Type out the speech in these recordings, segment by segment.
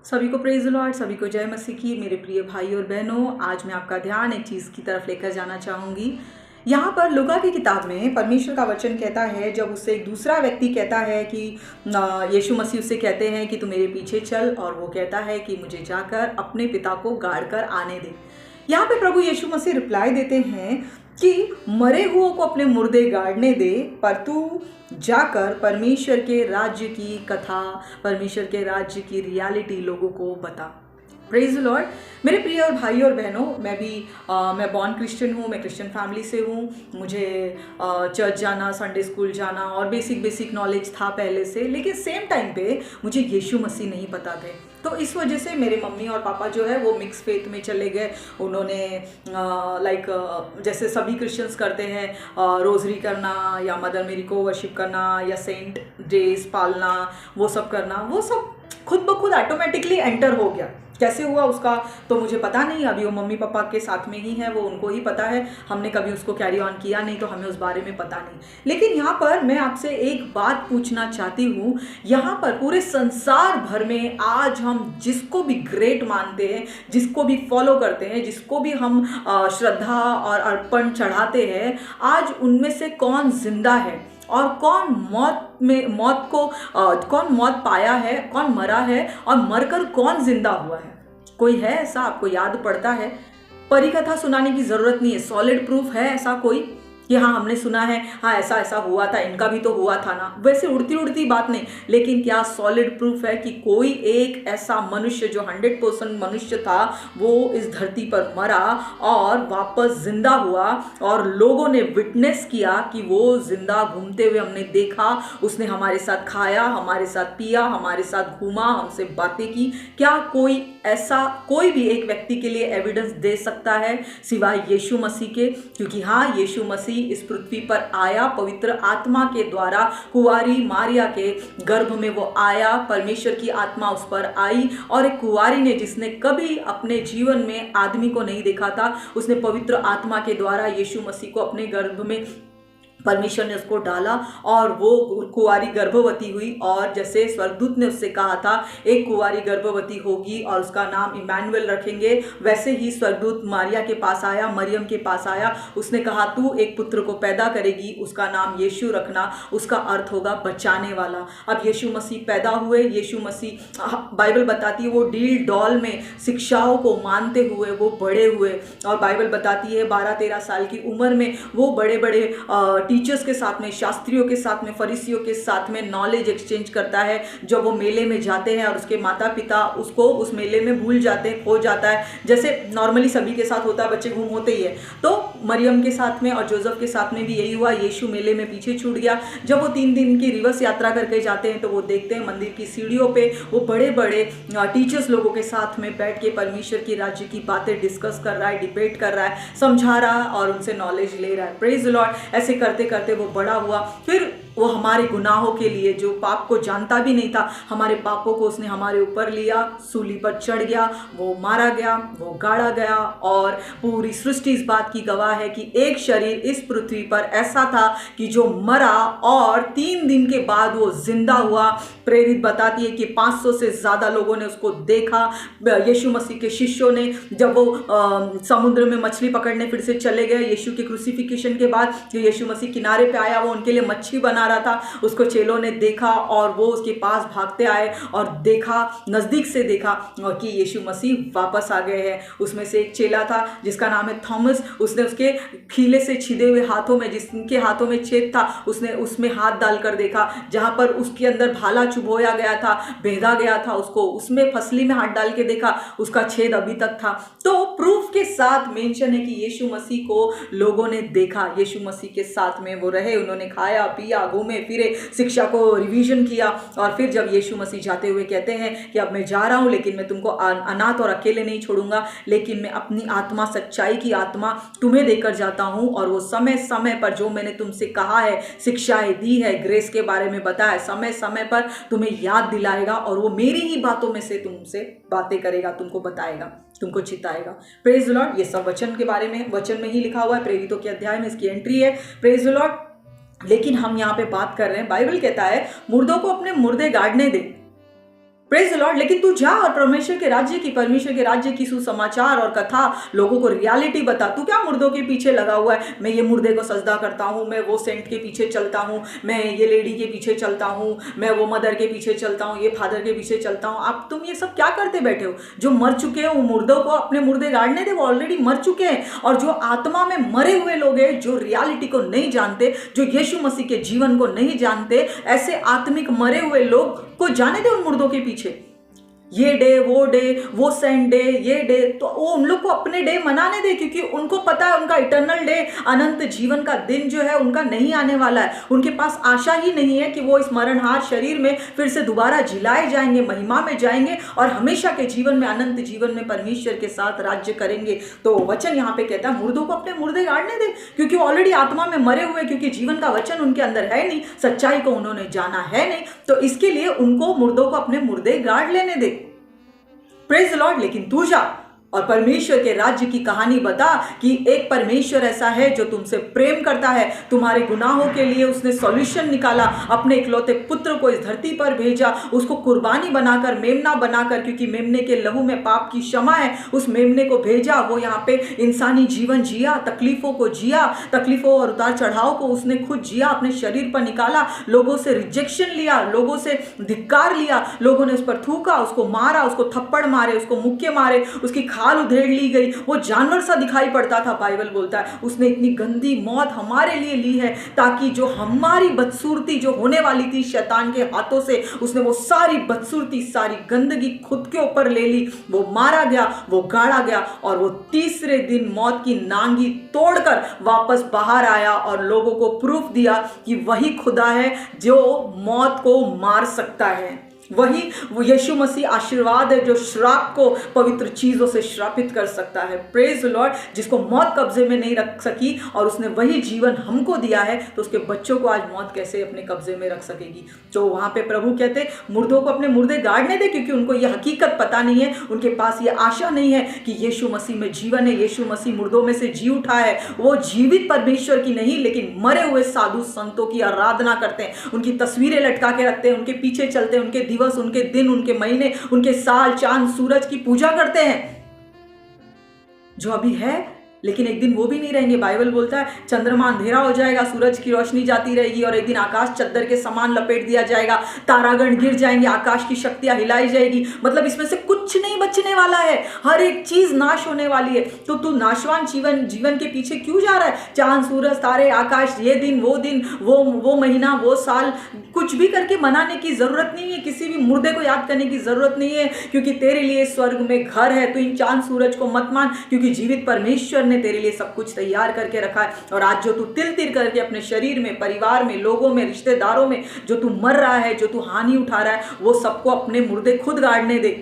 सभी को praise the Lord, सभी को जय मसीह की। मेरे प्रिय भाई और बहनों, आज मैं आपका ध्यान एक चीज़ की तरफ लेकर जाना चाहूँगी। यहाँ पर लूका की किताब में परमेश्वर का वचन कहता है, जब उससे एक दूसरा व्यक्ति कहता है कि यीशु मसीह उससे कहते हैं कि तू मेरे पीछे चल, और वो कहता है कि मुझे जाकर अपने पिता को गाड़ कर आने दे। यहाँ पे प्रभु यीशु मसीह रिप्लाई देते हैं कि मरे हुओं को अपने मुर्दे गाड़ने दे, पर तू जाकर परमेश्वर के राज्य की कथा, परमेश्वर के राज्य की रियलिटी लोगों को बता। Praise the Lord. मेरे प्रिय और भाई और बहनों, मैं बॉर्न क्रिश्चियन हूँ, मैं क्रिश्चियन फैमिली से हूँ। मुझे चर्च जाना, संडे स्कूल जाना और बेसिक नॉलेज था पहले से, लेकिन सेम टाइम पे मुझे यीशु मसीह नहीं पता थे। तो इस वजह से मेरे मम्मी और पापा जो है वो मिक्स फेथ में चले गए। उन्होंने जैसे सभी क्रिश्चियंस करते हैं, रोजरी करना या मदर मेरी को वर्शिप करना या सेंट डेज पालना, वो सब करना, वो सब खुद ब खुद ऑटोमेटिकली एंटर हो गया। कैसे हुआ उसका तो मुझे पता नहीं। अभी वो मम्मी पापा के साथ में ही है, वो उनको ही पता है। हमने कभी उसको कैरी ऑन किया नहीं, तो हमें उस बारे में पता नहीं। लेकिन यहाँ पर मैं आपसे एक बात पूछना चाहती हूँ। यहाँ पर पूरे संसार भर में आज हम जिसको भी ग्रेट मानते हैं, जिसको भी फॉलो करते हैं, जिसको भी हम श्रद्धा और अर्पण चढ़ाते हैं, आज उनमें से कौन जिंदा है और कौन कौन मौत पाया है, कौन मरा है और मरकर कौन जिंदा हुआ है? कोई है ऐसा? आपको याद पड़ता है? परिकथा सुनाने की जरूरत नहीं है, सॉलिड प्रूफ है ऐसा कोई कि हाँ हमने सुना है, हाँ ऐसा ऐसा हुआ था, इनका भी तो हुआ था ना। वैसे उड़ती उड़ती बात नहीं, लेकिन क्या सॉलिड प्रूफ है कि कोई एक ऐसा मनुष्य जो 100% मनुष्य था, वो इस धरती पर मरा और वापस जिंदा हुआ, और लोगों ने विटनेस किया कि वो जिंदा घूमते हुए हमने देखा, उसने हमारे साथ खाया, हमारे साथ पिया, हमारे साथ घूमा, हमसे बातें की। क्या कोई ऐसा कोई भी एक व्यक्ति के लिए एविडेंस दे सकता है सिवाय यीशु मसीह के? क्योंकि हाँ, यीशु मसीह इस पृथ्वी पर आया, पवित्र आत्मा के द्वारा कुंवारी मारिया के गर्भ में वो आया, परमेश्वर की आत्मा उस पर आई, और एक कुंवारी ने जिसने कभी अपने जीवन में आदमी को नहीं देखा था, उसने पवित्र आत्मा के द्वारा यीशु मसीह को अपने गर्भ में परमेश्वर ने उसको डाला, और वो कुंवारी गर्भवती हुई। और जैसे स्वर्गदूत ने उससे कहा था एक कुंवारी गर्भवती होगी और उसका नाम इमैनुएल रखेंगे, वैसे ही स्वर्गदूत मारिया के पास आया, मरियम के पास आया। उसने कहा तू एक पुत्र को पैदा करेगी, उसका नाम यीशु रखना, उसका अर्थ होगा बचाने वाला। अब यीशु मसीह पैदा हुए। यीशु मसीह, बाइबल बताती है, वो डील डॉल में शिक्षाओं को मानते हुए वो बड़े हुए, और बाइबल बताती है 12-13 साल की उम्र में वो बड़े बड़े टीचर्स के साथ में, शास्त्रियों के साथ में, फरीसियों के साथ में नॉलेज एक्सचेंज करता है। जब वो मेले में जाते हैं और उसके माता पिता उसको उस मेले में भूल जाते हैं, खो जाता है, जैसे नॉर्मली सभी के साथ होता है, बच्चे गुम होते ही है। तो मरियम के साथ में और जोसेफ के साथ में भी यही हुआ। यीशु मेले में पीछे छूट गया। जब वो 3 दिन की रिवर्स यात्रा करके जाते हैं, तो वो देखते हैं मंदिर की सीढ़ियों पे वो बड़े बड़े टीचर्स लोगों के साथ में बैठ के परमेश्वर की राज्य की बातें डिस्कस कर रहा है, डिबेट कर रहा है, समझा रहा है और उनसे नॉलेज ले रहा है। Praise the Lord. ऐसे करते करते वो बड़ा हुआ। फिर वो हमारे गुनाहों के लिए, जो पाप को जानता भी नहीं था, हमारे पापों को उसने हमारे ऊपर लिया, सूली पर चढ़ गया, वो मारा गया, वो गाड़ा गया। और पूरी सृष्टि इस बात की गवाह है कि एक शरीर इस पृथ्वी पर ऐसा था कि जो मरा और 3 दिन के बाद वो जिंदा हुआ। प्रेरित बताती है कि 500 से ज्यादा लोगों ने उसको देखा। यीशु मसीह के शिष्यों ने, जब वो समुद्र में मछली पकड़ने फिर से चले गए यीशु के क्रूसिफिकेशन के बाद, जो यीशु मसीह किनारे पे आया, वो उनके लिए मच्छी बना रहा था, उसको चेलों ने देखा और वो उसके पास भागते आए और देखा, नजदीक से देखा कि यीशु मसीह वापस आ गए हैं। उसमें से एक चेला था जिसका नाम है थॉमस। उसने उसके खीले से छिदे हुए हाथों में, जिसके हाथों में छेद था, उसने उसमें हाथ डालकर देखा, जहां पर उसके अंदर भाला चुभोया गया था, बेधा गया था, उसको उसमें फसली में हाथ डाल के देखा, उसका छेद अभी तक था। तो प्रूफ के साथ मेंशन है कि यीशु मसीह को लोगों ने देखा, यीशु मसीह के साथ में वो रहे, उन्होंने खाया पिया, घूमे फिरे, शिक्षा को रिवीजन किया। और फिर जब यीशु मसीह जाते हुए कहते हैं कि अब मैं जा रहा हूं, लेकिन मैं तुमको अनाथ और अकेले नहीं छोड़ूंगा, लेकिन मैं अपनी आत्मा, सच्चाई की आत्मा तुम्हें देकर जाता हूं, और वो समय समय पर जो मैंने तुमसे कहा है, शिक्षाएं दी है, ग्रेस के बारे में बताया, समय समय पर तुम्हें याद दिलाएगा, और वो मेरी ही बातों में से तुमसे बातें करेगा, तुमको बताएगा, तुमको चिताएगा। Praise the Lord. ये सब वचन के बारे में, वचन में ही लिखा हुआ है, प्रेरितों के अध्याय में इसकी एंट्री है। Praise the Lord. लेकिन हम यहाँ पे बात कर रहे हैं, बाइबल कहता है मुर्दों को अपने मुर्दे गाड़ने दे, प्रेज द लॉर्ड। लेकिन तू जा और परमेश्वर के राज्य की सुसमाचार और कथा लोगों को रियलिटी बता। तू क्या मुर्दों के पीछे लगा हुआ है, मैं ये मुर्दे को सजदा करता हूँ, मैं वो सेंट के पीछे चलता हूँ, मैं ये लेडी के पीछे चलता हूँ, मैं वो मदर के पीछे चलता हूँ, ये फादर के पीछे चलता हूँ। आप तुम ये सब क्या करते बैठे हो? जो मर चुके हैं वो मुर्दों को अपने मुर्दे गाड़ने दे, वो ऑलरेडी मर चुके हैं। और जो आत्मा में मरे हुए लोग हैं, जो रियलिटी को नहीं जानते, जो यीशु मसीह के जीवन को नहीं जानते, ऐसे आत्मिक मरे हुए लोग को जाने दे उन मुर्दों के पीछे। ये डे, वो सेंट डे, ये डे, तो वो उन लोग को अपने डे मनाने दे, क्योंकि उनको पता है उनका इटर्नल डे, अनंत जीवन का दिन जो है उनका नहीं आने वाला है। उनके पास आशा ही नहीं है कि वो इस मरणहार शरीर में फिर से दोबारा जिलाए जाएंगे, महिमा में जाएंगे और हमेशा के जीवन में, अनंत जीवन में परमेश्वर के साथ राज्य करेंगे। तो वचन यहाँ पे कहता है मुर्दों को अपने मुर्दे गाड़ने दे, क्योंकि वो ऑलरेडी आत्मा में मरे हुए, क्योंकि जीवन का वचन उनके अंदर है नहीं, सच्चाई को उन्होंने जाना है नहीं, तो इसके लिए उनको मुर्दों को अपने मुर्दे गाड़ लेने दे। Praise the Lord. लेकिन तू जा और परमेश्वर के राज्य की कहानी बता कि एक परमेश्वर ऐसा है जो तुमसे प्रेम करता है, तुम्हारे गुनाहों के लिए उसने सॉल्यूशन निकाला, अपने इकलौते पुत्र को इस धरती पर भेजा, उसको कुर्बानी बनाकर, मेमना बनाकर, क्योंकि मेमने के लहू में पाप की क्षमा है, उस मेमने को भेजा। वो यहाँ पे इंसानी जीवन जिया, तकलीफों को जिया, तकलीफों और उतार चढ़ाव को उसने खुद जिया, अपने शरीर पर निकाला, लोगों से रिजेक्शन लिया, लोगों से धिक्कार लिया, लोगों ने उस पर थूका, उसको मारा, उसको थप्पड़ मारे, उसको मुक्के मारे, उसकी खाल उधेड़ ली गई, वो जानवर सा दिखाई पड़ता था। बाइबल बोलता है उसने इतनी गंदी मौत हमारे लिए ली है, ताकि जो हमारी बदसूरती जो होने वाली थी शैतान के हाथों से, उसने वो सारी बदसूरती, सारी गंदगी खुद के ऊपर ले ली। वो मारा गया, वो गाड़ा गया और वो तीसरे दिन मौत की नांगी तोड़कर वापस बाहर आया और लोगों को प्रूफ दिया कि वही खुदा है जो मौत को मार सकता है। वही वो यीशु मसीह आशीर्वाद है जो श्राप को पवित्र चीजों से श्रापित कर सकता है। Praise the Lord. जिसको मौत कब्जे में नहीं रख सकी और उसने वही जीवन हमको दिया है, तो उसके बच्चों को आज मौत कैसे अपने कब्जे में रख सकेगी। तो वहां पे प्रभु कहते मुर्दों को अपने मुर्दे गाड़ने दे, क्योंकि उनको ये हकीकत पता नहीं है, उनके पास ये आशा नहीं है कि यीशु मसीह में जीवन है, यीशु मसीह मुर्दों में से जी उठा है। वो जीवित परमेश्वर की नहीं, लेकिन मरे हुए साधु संतों की आराधना करते हैं, उनकी तस्वीरें लटका के रखते हैं, उनके पीछे चलते हैं, उनके दिवस, उनके दिन, उनके महीने, उनके साल, चांद, सूरज की पूजा करते हैं जो अभी है, लेकिन एक दिन वो भी नहीं रहेंगे। बाइबल बोलता है चंद्रमा अंधेरा हो जाएगा, सूरज की रोशनी जाती रहेगी और एक दिन आकाश चद्दर के समान लपेट दिया जाएगा, तारागण गिर जाएंगे, आकाश की शक्तियां हिलाई जाएगी। मतलब इसमें से कुछ नहीं बचने वाला है, हर एक चीज नाश होने वाली है। तो तू नाशवान जीवन के पीछे क्यों जा रहा है? चांद, सूरज, तारे, आकाश, ये दिन, वो महीना, वो साल, कुछ भी करके मनाने की जरूरत नहीं है, किसी भी मुर्दे को याद करने की जरूरत नहीं है, क्योंकि तेरे लिए स्वर्ग में घर है। तो इन चांद सूरज को मत मान, क्योंकि जीवित परमेश्वर ने तेरे लिए सब कुछ तैयार करके रखा है। और आज जो तू तिल तिल करके अपने शरीर में, परिवार में, लोगों में, रिश्तेदारों में जो तू मर रहा है, जो तू हानि उठा रहा है, वो सबको अपने मुर्दे खुद गाड़ने दे।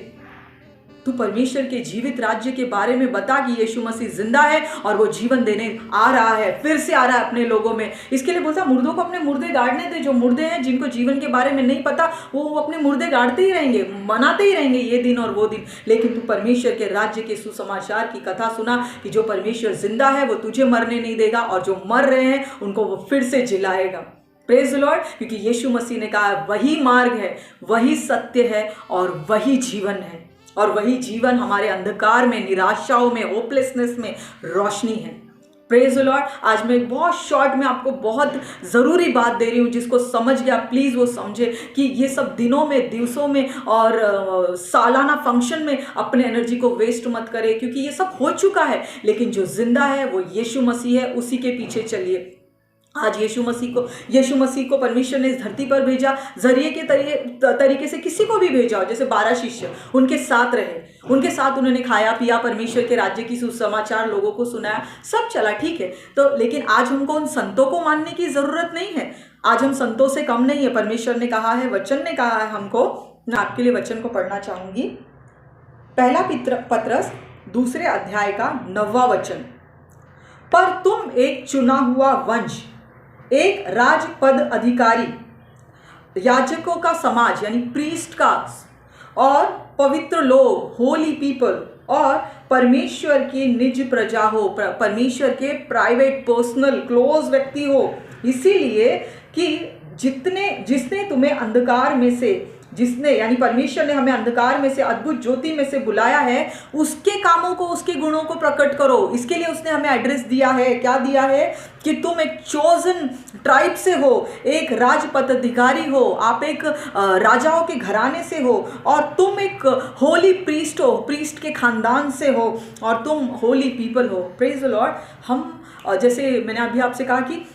तू परमेश्वर के जीवित राज्य के बारे में बता कि यीशु मसीह जिंदा है और वो जीवन देने आ रहा है, फिर से आ रहा है अपने लोगों में। इसके लिए बोलता मुर्दों को अपने मुर्दे गाड़ने दे। जो मुर्दे हैं, जिनको जीवन के बारे में नहीं पता, वो अपने मुर्दे गाड़ते ही रहेंगे, मनाते ही रहेंगे ये दिन और वो दिन। लेकिन तू परमेश्वर के राज्य के सुसमाचार की कथा सुना कि जो परमेश्वर जिंदा है वो तुझे मरने नहीं देगा, और जो मर रहे हैं उनको वो फिर से जिलाएगा। Praise the Lord. क्योंकि यीशु मसीह ने कहा वही मार्ग है, वही सत्य है और वही जीवन है, और वही जीवन हमारे अंधकार में, निराशाओं में, होपलेसनेस में रोशनी है। Praise the Lord. आज मैं बहुत शॉर्ट में आपको बहुत ज़रूरी बात दे रही हूँ, जिसको समझ गया प्लीज़ वो समझे कि ये सब दिनों में, दिवसों में और सालाना फंक्शन में अपने एनर्जी को वेस्ट मत करें, क्योंकि ये सब हो चुका है। लेकिन जो जिंदा है वो यीशु मसीह है, उसी के पीछे चलिए। आज यीशु मसीह को परमेश्वर ने इस धरती पर भेजा, जरिए के तरीके से किसी को भी भेजा। जैसे 12 शिष्य उनके साथ रहे, उनके साथ उन्होंने खाया पिया, परमेश्वर के राज्य की सुसमाचार लोगों को सुनाया, सब चला ठीक है। तो लेकिन आज हमको उन संतों को मानने की जरूरत नहीं है। आज हम संतों से कम नहीं है। परमेश्वर ने कहा है, वचन ने कहा है हमको। मैं आपके लिए वचन को पढ़ना चाहूंगी। पहला पत्रस 2 अध्याय का 9वां वचन। पर तुम एक चुना हुआ वंश, एक राजपद अधिकारी, याजकों का समाज यानी प्रीस्ट का, और पवित्र लोग, होली पीपल, और परमेश्वर की निज प्रजा हो, परमेश्वर के प्राइवेट, पर्सनल, क्लोज व्यक्ति हो। इसीलिए कि जिसने तुम्हें अंधकार में से जिसने यानी परमेश्वर ने हमें अंधकार में से अद्भुत ज्योति में से बुलाया है, उसके कामों को, उसके गुणों को प्रकट करो। इसके लिए उसने हमें एड्रेस दिया है। क्या दिया है? कि तुम एक चोजन ट्राइब से हो, एक राजपदाधिकारी हो, आप एक राजाओं के घराने से हो, और तुम एक होली प्रीस्ट हो, प्रीस्ट के खानदान से हो, और तुम होली पीपल हो। Praise the Lord. हम जैसे मैंने अभी आपसे कहा कि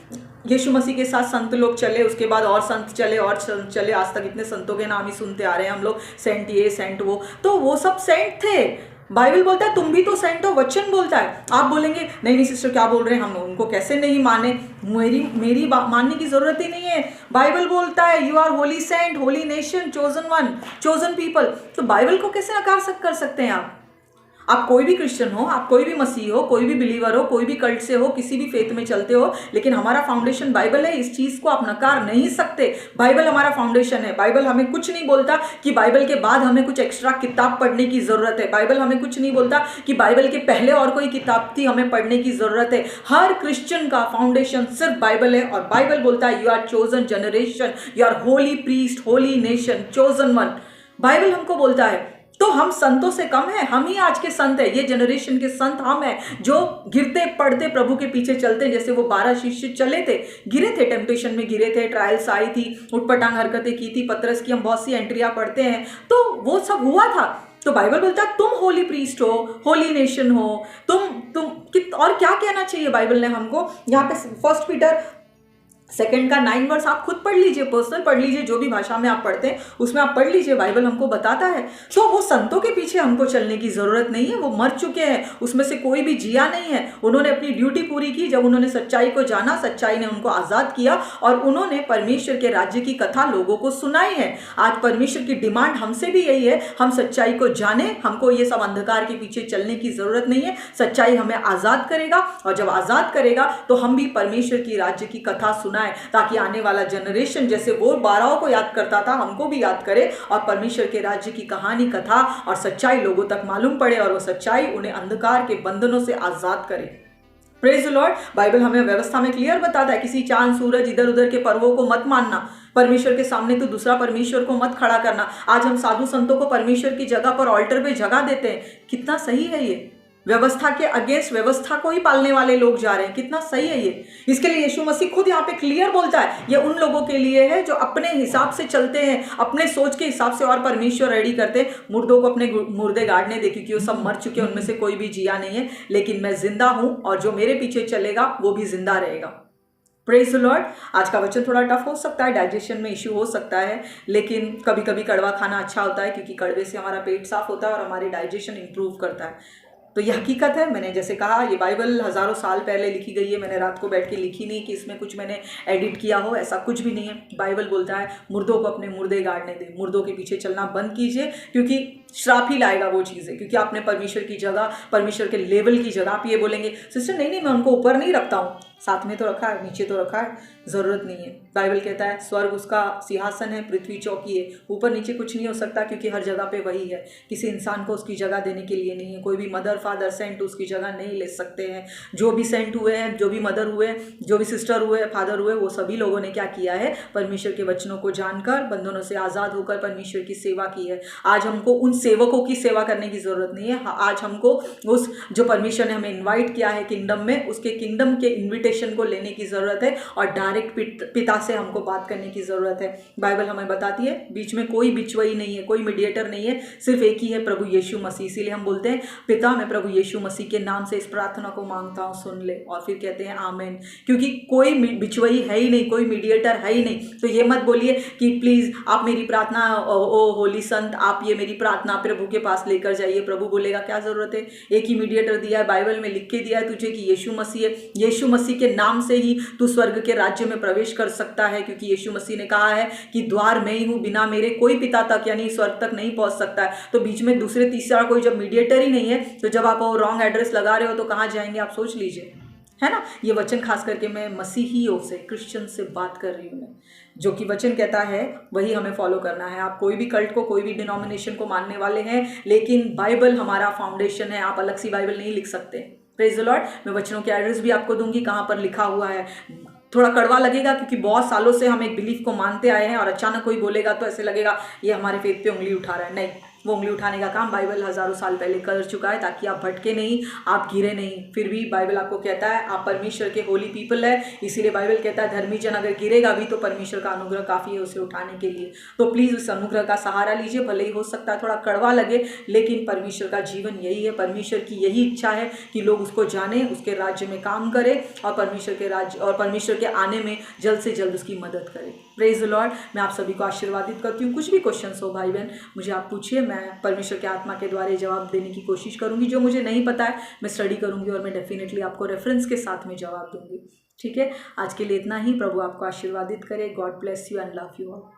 यीशु मसीह के साथ संत लोग चले, उसके बाद और संत चले और संत चले, आज तक इतने संतों के नाम ही सुनते आ रहे हैं हम लोग, सेंट ये सेंट वो, तो वो सब सेंट थे। बाइबल बोलता है तुम भी तो सेंट हो, वचन बोलता है। आप बोलेंगे नहीं नहीं सिस्टर क्या बोल रहे हैं, हम उनको कैसे नहीं माने, मेरी मानने की जरूरत ही नहीं है। बाइबल बोलता है you are holy saint, holy nation, chosen one, chosen people. तो बाइबल को कैसे नकार कर सकते हैं आप कोई भी क्रिश्चियन हो, आप कोई भी मसीह हो, कोई भी बिलीवर हो, कोई भी कल्ट से हो, किसी भी फेथ में चलते हो, लेकिन हमारा फाउंडेशन बाइबल है। इस चीज को आप नकार नहीं सकते। बाइबल हमारा फाउंडेशन है। बाइबल हमें कुछ नहीं बोलता कि बाइबल के बाद हमें कुछ एक्स्ट्रा किताब पढ़ने की जरूरत है। बाइबल हमें कुछ नहीं बोलता कि बाइबल के पहले और कोई किताब थी हमें पढ़ने की जरूरत है। हर क्रिश्चियन का फाउंडेशन सिर्फ बाइबल है, और बाइबल बोलता है you are chosen generation, you are holy priest, holy nation, chosen one. Bible हमको बोलता है। तो हम संतों से कम है? हम ही आज के संत है, ये जनरेशन के संत हम हैं, जो गिरते पड़ते प्रभु के पीछे चलते। जैसे वो 12 शिष्य चले थे, गिरे थे, टेम्पटेशन में गिरे थे, ट्रायल्स आई थी, उठपटांग हरकतें की थी, पतरस की हम बहुत सी एंट्रियां पढ़ते हैं, तो वो सब हुआ था। तो बाइबल बोलता है तुम होली प्रीस्ट हो, होली नेशन हो, तुम और क्या कहना चाहिए बाइबल ने हमको। यहाँ पे 1 पीटर 2 का 9 वर्स आप खुद पढ़ लीजिए, पर्सनल पढ़ लीजिए, जो भी भाषा में आप पढ़ते हैं उसमें आप पढ़ लीजिए, बाइबल हमको बताता है। तो वो संतों के पीछे हमको चलने की जरूरत नहीं है, वो मर चुके हैं, उसमें से कोई भी जिया नहीं है। उन्होंने अपनी ड्यूटी पूरी की, जब उन्होंने सच्चाई को जाना, सच्चाई ने उनको आजाद किया, और उन्होंने परमेश्वर के राज्य की कथा लोगों को सुनाई है। आज परमेश्वर की डिमांड हमसे भी यही है, हम सच्चाई को जाने, हमको ये सब अंधकार के पीछे चलने की जरूरत नहीं है। सच्चाई हमें आजाद करेगा, और जब आजाद करेगा तो हम भी परमेश्वर की राज्य की कथा सुनाएं, ताकि आने वाला जनरेशन जैसे वो 12 को याद करता था, हमको भी याद करे, और परमेश्वर के राज्य की कहानी, कथा और सच्चाई लोगों तक मालूम पड़े, और वो सच्चाई उन्हें अंधकार के बंधनों से आजाद करे। Praise the Lord. बाइबल हमें व्यवस्था में क्लियर बताता है, किसी चांद सूरज इधर उधर के पर्वों को मत मानना, परमेश्वर के सामने तो दूसरा परमेश्वर को मत खड़ा करना। आज हम साधु संतों को परमेश्वर की जगह पर ऑल्टर पे जगह देते हैं, कितना सही है ये। व्यवस्था के अगेंस्ट व्यवस्था को ही पालने वाले लोग जा रहे हैं, कितना सही है ये। इसके लिए यीशु मसीह खुद यहाँ पे क्लियर बोलता है, ये उन लोगों के लिए है जो अपने हिसाब से चलते हैं, अपने सोच के हिसाब से, और परमेश्वर रेडी करते हैं मुर्दों को अपने मुर्दे गाड़ने दे, क्योंकि वो सब मर चुके हैं, उनमें से कोई भी जिया नहीं है, लेकिन मैं जिंदा हूं, और जो मेरे पीछे चलेगा वो भी जिंदा रहेगा। Praise the Lord. आज का वचन थोड़ा टफ हो सकता है, डाइजेशन में इश्यू हो सकता है, लेकिन कभी कभी कड़वा खाना अच्छा होता है, क्योंकि कड़वे से हमारा पेट साफ होता है और हमारी डाइजेशन इंप्रूव करता है। तो ये हकीकत है। मैंने जैसे कहा, ये बाइबल हज़ारों साल पहले लिखी गई है, मैंने रात को बैठ के लिखी नहीं कि इसमें कुछ मैंने एडिट किया हो, ऐसा कुछ भी नहीं है। बाइबल बोलता है मुर्दों को अपने मुर्दे गाड़ने दें, मुर्दों के पीछे चलना बंद कीजिए, क्योंकि श्राप ही लाएगा वो चीज़ें, क्योंकि आपने परमेश्वर की जगह, परमेश्वर के लेवल की जगह। आप ये बोलेंगे सिस्टर नहीं मैं उनको ऊपर नहीं रखता हूँ, साथ में तो रखा है, नीचे तो रखा है, ज़रूरत नहीं है। बाइबल कहता है स्वर्ग उसका सिंहासन है, पृथ्वी चौकी है, ऊपर नीचे कुछ नहीं हो सकता, क्योंकि हर जगह पे वही है। किसी इंसान को उसकी जगह देने के लिए नहीं है, कोई भी मदर फादर सेंट उसकी जगह नहीं ले सकते हैं। जो भी सेंट हुए हैं, जो भी मदर हुए, जो भी सिस्टर हुए, फादर हुए, वो सभी लोगों ने क्या किया है, परमेश्वर के वचनों को जानकर, बंधनों से आज़ाद होकर परमेश्वर की सेवा की है। आज हमको उन सेवकों की सेवा करने की ज़रूरत नहीं है। आज हमको उस जो परमेश्वर ने हमें इन्वाइट किया है किंगडम में, उसके किंगडम के इन्विटेशन को लेने की ज़रूरत है, और डायरेक्ट पिता से हमको बात करने की ज़रूरत है। बाइबल हमें बताती है बीच में कोई बिचवई नहीं है, कोई मीडिएटर नहीं है, सिर्फ एक ही है, प्रभु यीशु मसीह। इसीलिए हम बोलते हैं पिता मैं प्रभु यीशु मसीह के नाम से इस प्रार्थना को मांगता हूँ, सुन ले, और फिर कहते हैं आमीन। क्योंकि कोई बिचवई है ही नहीं, कोई मीडिएटर है ही नहीं। तो ये मत बोलिए कि प्लीज़ आप मेरी प्रार्थना, ओ होली संत, आप ये मेरी प्रार्थना प्रभु के पास लेकर जाइए। प्रभु बोलेगा क्या ज़रूरत है, एक ही मीडिएटर दिया है, बाइबल में लिख के दिया है तुझे कि यीशु मसीह है। यीशु मसीह के नाम से ही तू स्वर्ग के राज्य में प्रवेश कर सकता है, क्योंकि यीशु मसीह ने कहा है कि द्वार मैं ही हूँ, बिना मेरे कोई पिता तक यानी स्वर्ग तक नहीं पहुंच सकता है। तो बीच में दूसरे तीसरा कोई जब मीडिएटर ही नहीं है, तो जब आप वो रॉन्ग एड्रेस लगा रहे हो तो कहाँ जाएंगे आप सोच लीजिए, है ना। ये वचन खास करके मैं मसीहियों से, क्रिश्चियन से बात कर रही हूँ मैं, जो कि वचन कहता है वही हमें फॉलो करना है। आप कोई भी कल्ट को, कोई भी डिनोमिनेशन को मानने वाले हैं, लेकिन बाइबल हमारा फाउंडेशन है, आप अलग सी बाइबल नहीं लिख सकते। Praise the Lord. मैं वचनों के एड्रेस भी आपको दूंगी, कहाँ पर लिखा हुआ है। थोड़ा कड़वा लगेगा क्योंकि बहुत सालों से हम एक बिलीफ को मानते आए हैं और अचानक कोई बोलेगा तो ऐसे लगेगा ये हमारे फेथ पे उंगली उठा रहा है। नहीं, वो उंगली उठाने का काम बाइबल हज़ारों साल पहले कर चुका है ताकि आप भटके नहीं, आप गिरे नहीं। फिर भी बाइबल आपको कहता है आप परमेश्वर के होली पीपल है, इसीलिए बाइबल कहता है धर्मी जन अगर गिरेगा भी तो परमेश्वर का अनुग्रह काफ़ी है उसे उठाने के लिए। तो प्लीज़ उस अनुग्रह का सहारा लीजिए, भले ही हो सकता है थोड़ा कड़वा लगे, लेकिन परमेश्वर का जीवन यही है, परमेश्वर की यही इच्छा है कि लोग उसको जाने, उसके राज्य में काम करें और परमेश्वर के राज्य और परमेश्वर के आने में जल्द से जल्द उसकी मदद करें। Praise the Lord. मैं आप सभी को आशीर्वादित करती हूँ। कुछ भी क्वेश्चंस हो भाई बहन मुझे आप पूछिए, मैं परमेश्वर के आत्मा के द्वारा जवाब देने की कोशिश करूँगी। जो मुझे नहीं पता है मैं स्टडी करूँगी और मैं डेफिनेटली आपको रेफरेंस के साथ में जवाब दूँगी। ठीक है, आज के लिए इतना ही। प्रभु आपको आशीर्वादित करे। God bless you and love you all.